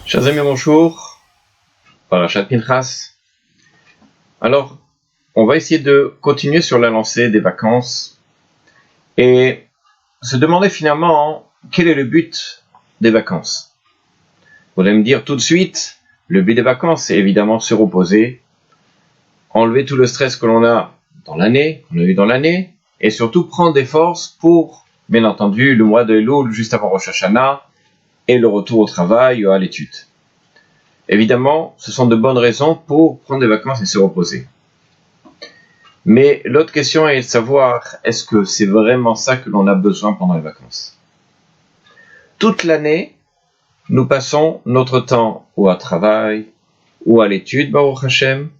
Chers amis, bonjour. Parashat Pinchas. Alors, on va essayer de continuer sur la lancée des vacances et se demander finalement quel est le but des vacances. Vous allez me dire tout de suite, le but des vacances, c'est évidemment se reposer, enlever tout le stress que l'on a dans l'année, qu'on a eu dans l'année, et surtout prendre des forces pour, bien entendu, le mois de Elul juste avant Rosh Hashanah et le retour au travail ou à l'étude. Évidemment, ce sont de bonnes raisons pour prendre des vacances et se reposer. Mais l'autre question est de savoir, est-ce que c'est vraiment ça que l'on a besoin pendant les vacances? Toute l'année, nous passons notre temps ou à travail, ou à l'étude, Baruch Hashem,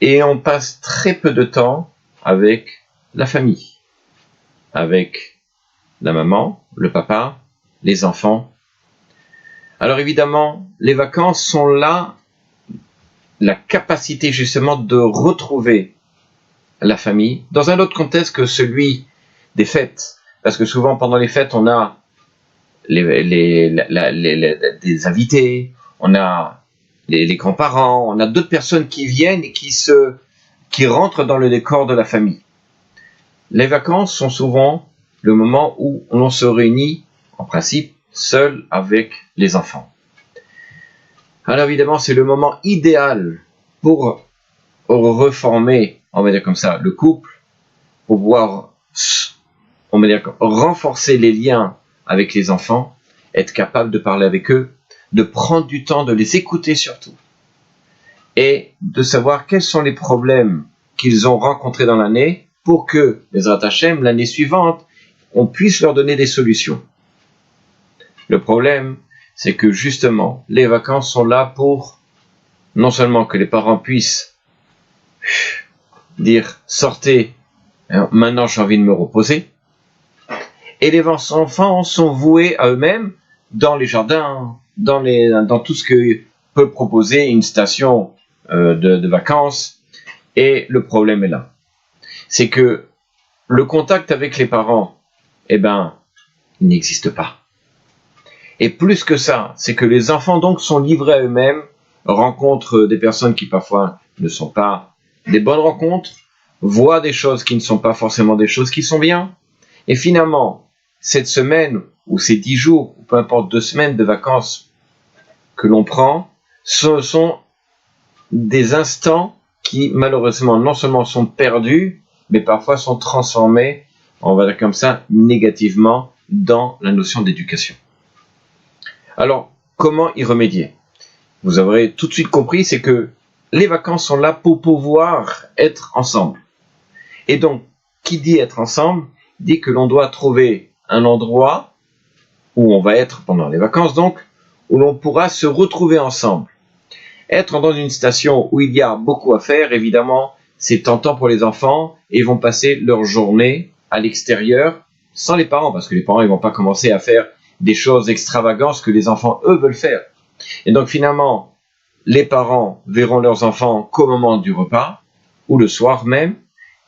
et on passe très peu de temps avec la famille, avec la maman, le papa, les enfants. Alors évidemment, les vacances sont là, la capacité justement de retrouver la famille dans un autre contexte que celui des fêtes. Parce que souvent pendant les fêtes, on a des invités, on a les grands-parents, on a d'autres personnes qui viennent et qui rentrent dans le décor de la famille. Les vacances sont souvent le moment où l'on se réunit, en principe, seul avec les enfants. Alors évidemment, c'est le moment idéal pour reformer, on va dire comme ça, le couple, pour pouvoir, on va dire, renforcer les liens avec les enfants, être capable de parler avec eux, de prendre du temps, de les écouter surtout, et de savoir quels sont les problèmes qu'ils ont rencontrés dans l'année pour que, Bezrat Hashem, l'année suivante, on puisse leur donner des solutions. Le problème, c'est que justement, les vacances sont là pour non seulement que les parents puissent dire sortez, maintenant j'ai envie de me reposer, et les enfants sont voués à eux-mêmes dans les jardins, dans tout ce que peut proposer une station de vacances. Et le problème est là, c'est que le contact avec les parents, il n'existe pas. Et plus que ça, c'est que les enfants donc sont livrés à eux-mêmes, rencontrent des personnes qui parfois ne sont pas des bonnes rencontres, voient des choses qui ne sont pas forcément des choses qui sont bien, et finalement, cette semaine, ou ces 10 jours, ou peu importe 2 semaines de vacances que l'on prend, ce sont des instants qui, malheureusement, non seulement sont perdus, mais parfois sont transformés, on va dire comme ça, négativement dans la notion d'éducation. Alors, comment y remédier? Vous aurez tout de suite compris, c'est que les vacances sont là pour pouvoir être ensemble. Et donc, qui dit être ensemble, dit que l'on doit trouver un endroit où on va être pendant les vacances, donc, où l'on pourra se retrouver ensemble. Être dans une station où il y a beaucoup à faire, évidemment, c'est tentant pour les enfants, et ils vont passer leur journée à l'extérieur, sans les parents, parce que les parents, ils vont pas commencer à faire des choses extravagantes que les enfants, eux, veulent faire. Et donc, finalement, les parents verront leurs enfants qu'au moment du repas, ou le soir même,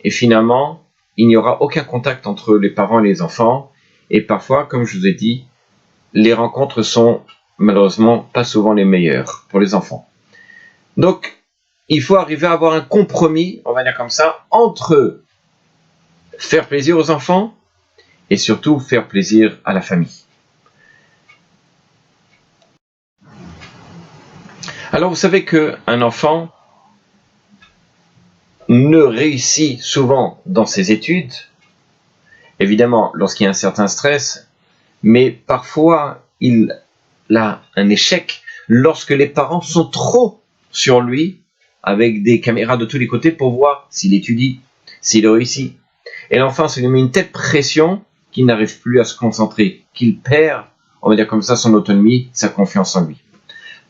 et finalement, il n'y aura aucun contact entre les parents et les enfants, et parfois, comme je vous ai dit, les rencontres sont malheureusement pas souvent les meilleures pour les enfants. Donc, il faut arriver à avoir un compromis, on va dire comme ça, entre faire plaisir aux enfants et surtout faire plaisir à la famille. Alors, vous savez qu'un enfant ne réussit souvent dans ses études, évidemment lorsqu'il y a un certain stress, mais parfois il a un échec lorsque les parents sont trop sur lui, avec des caméras de tous les côtés pour voir s'il étudie, s'il réussit. Et l'enfant se lui met une telle pression qu'il n'arrive plus à se concentrer, qu'il perd, on va dire comme ça, son autonomie, sa confiance en lui.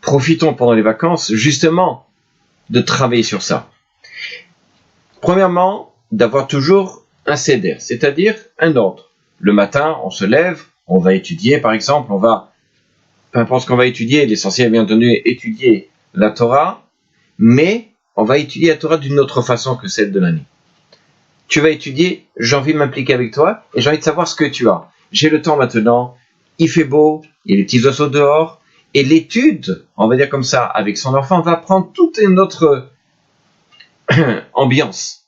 Profitons pendant les vacances, justement, de travailler sur ça. Premièrement, d'avoir toujours un seder, c'est-à-dire un ordre. Le matin, on se lève, on va étudier, par exemple, peu importe ce qu'on va étudier, l'essentiel est bien entendu étudier la Torah, mais on va étudier la Torah d'une autre façon que celle de l'année. Tu vas étudier, j'ai envie de m'impliquer avec toi, et j'ai envie de savoir ce que tu as. J'ai le temps maintenant, il fait beau, il y a les petits oiseaux dehors, Et l'étude, on va dire comme ça, avec son enfant, va prendre toute une autre ambiance.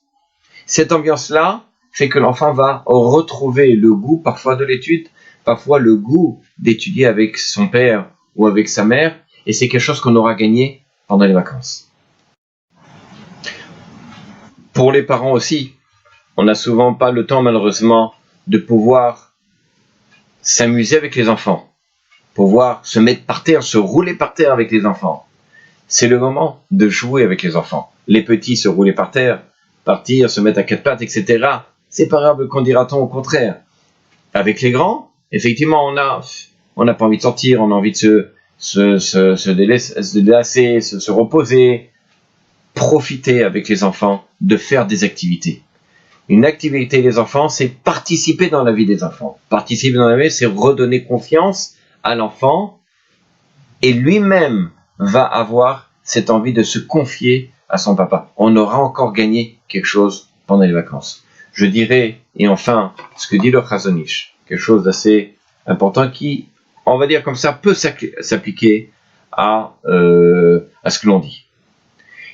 Cette ambiance-là fait que l'enfant va retrouver le goût parfois de l'étude, parfois le goût d'étudier avec son père ou avec sa mère, et c'est quelque chose qu'on aura gagné pendant les vacances. Pour les parents aussi, on n'a souvent pas le temps malheureusement de pouvoir s'amuser avec les enfants, pouvoir se mettre par terre, se rouler par terre avec les enfants. C'est le moment de jouer avec les enfants. Les petits se rouler par terre, partir, se mettre à quatre pattes, etc. C'est pas grave, qu'en dira-t-on au contraire. Avec les grands, effectivement, on n'a pas envie de sortir, on a envie de se délasser, se reposer, profiter avec les enfants, de faire des activités. Une activité des enfants, c'est participer dans la vie des enfants. Participer dans la vie, c'est redonner confiance à l'enfant et lui-même va avoir cette envie de se confier à son papa. On aura encore gagné quelque chose pendant les vacances. Je dirais, et enfin, ce que dit le Chazon Ish, quelque chose d'assez important qui, on va dire comme ça, peut s'appliquer à ce que l'on dit.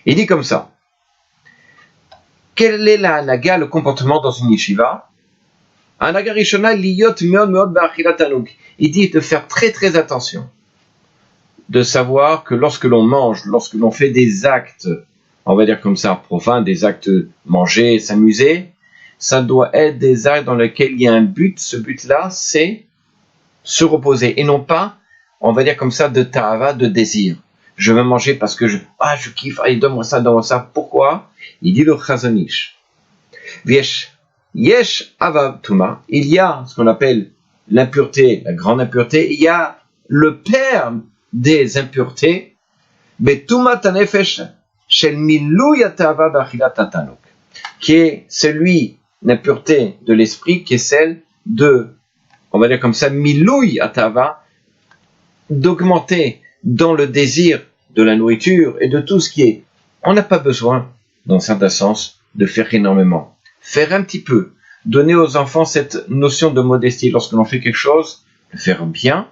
Il dit comme ça. Quelle est la hanaga, le comportement dans une yeshiva? Hanaga rishona liyot meod meod ba'achilat tanuk. Il dit de faire très très attention. De savoir que lorsque l'on mange, lorsque l'on fait des actes, on va dire comme ça, profanes, des actes manger, s'amuser, ça doit être des actes dans lesquels il y a un but. Ce but-là, c'est se reposer et non pas, on va dire comme ça, de ta'ava, de désir. Je veux manger parce que je kiffe, allez, donne-moi ça. Pourquoi? Il dit le Chazon Ish. Yesh avav tuma. Il y a ce qu'on appelle l'impureté, la grande impureté. Il y a le père des impuretés, qui est celui, l'impureté de l'esprit, qui est celle de, on va dire comme ça, milouy atava, d'augmenter dans le désir de la nourriture et de tout ce qui est. On n'a pas besoin, dans un certain sens, de faire énormément. Faire un petit peu, donner aux enfants cette notion de modestie lorsque l'on fait quelque chose, le faire bien,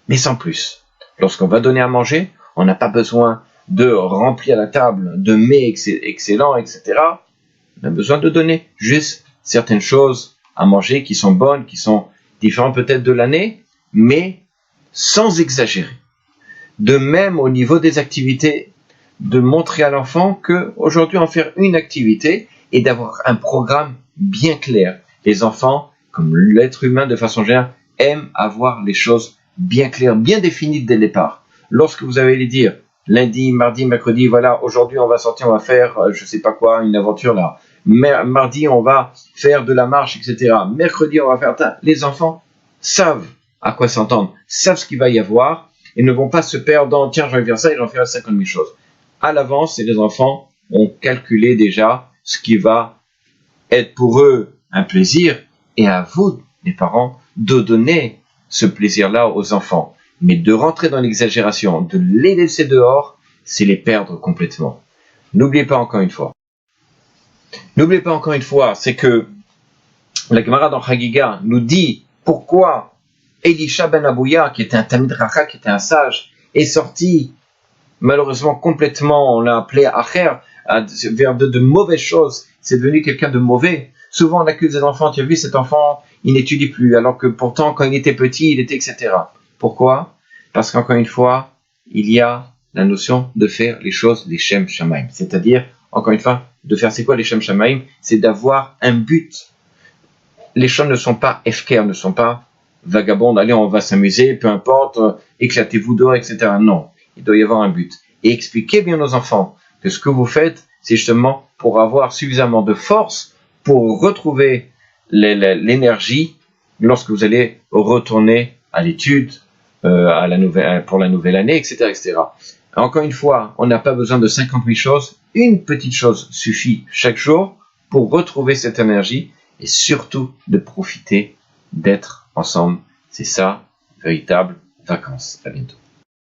mais sans plus. Lorsqu'on va donner à manger, on n'a pas besoin de remplir la table de mets excellents, etc. On a besoin de donner juste certaines choses à manger qui sont bonnes, qui sont différentes peut-être de l'année, mais sans exagérer. De même au niveau des activités, de montrer à l'enfant qu'aujourd'hui en faire une activité et d'avoir un programme bien clair. Les enfants, comme l'être humain de façon générale, aiment avoir les choses bien claires, bien définies dès le départ. Lorsque vous allez les dire lundi, mardi, mercredi, voilà, aujourd'hui on va sortir, on va faire, je sais pas quoi, une aventure là. Mardi on va faire de la marche, etc. Mercredi on va faire ça. Les enfants savent à quoi s'entendre, savent ce qu'il va y avoir et ne vont pas se perdre dans tiens, je vais faire ça et j'en ferai 50 000 choses. À l'avance, et les enfants ont calculé déjà ce qui va être pour eux un plaisir et à vous, les parents, de donner ce plaisir-là aux enfants. Mais de rentrer dans l'exagération, de les laisser dehors, c'est les perdre complètement. N'oubliez pas encore une fois, c'est que la Gemara dans Chagiga nous dit pourquoi Elisha ben Abouya, qui était un Talmid Chacham, qui était un sage, est sorti malheureusement complètement, on l'a appelé Acher, vers de mauvaises choses, c'est devenu quelqu'un de mauvais. Souvent on accuse les enfants, tu as vu cet enfant, il n'étudie plus, alors que pourtant quand il était petit, il était etc. Pourquoi? Parce qu'encore une fois, il y a la notion de faire les choses les Shem Shamaim, c'est-à-dire, encore une fois, de faire c'est quoi les Shem Shamaim? C'est d'avoir un but. Les choses ne sont pas efker, ne sont pas vagabondes, allez on va s'amuser, peu importe, éclatez-vous dehors, etc. Non. Il doit y avoir un but. Et expliquez bien aux enfants que ce que vous faites, c'est justement pour avoir suffisamment de force pour retrouver l'énergie lorsque vous allez retourner à l'étude, pour la nouvelle année, etc., etc. Encore une fois, on n'a pas besoin de 50 000 choses. Une petite chose suffit chaque jour pour retrouver cette énergie et surtout de profiter d'être ensemble. C'est ça, véritable vacances. À bientôt.